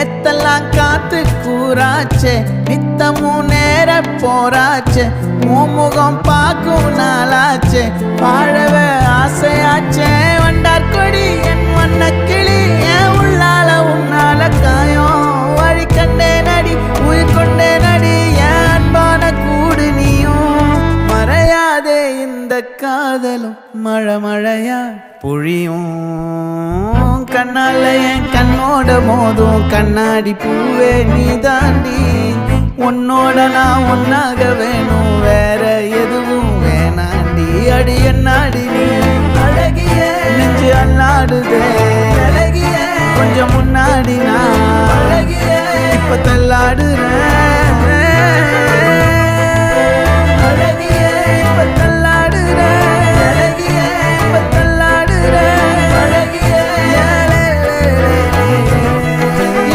நேத்தெல்லாம் காத்து கூறாச்சே நித்தமும் நேர போராச்சே முகம் பார்க்கும் நாளாச்சே வாழவே ஆசையாச்சே வண்டார் கொடி என் வண்ண கிளி என் உள்ளால உன்னால காயம் வழி கண்டே நடி உயிர் கொண்டே நடி என் அன்பான கூடு நீயும் மறையாதே இந்த காதலும் மழை மழையா பொழியும் கண்ணால என் கண்ணோட மோதும் கண்ணாடி பூவே நீ தாண்டி உன்னோட நான் ஒன்னாக வேணும் வேற எதுவும் வேணாண்டி அடி என்னாடி நீ அழகிய நெஞ்சு அல்லாடுதே அழகிய கொஞ்சம் முன்னாடி நான்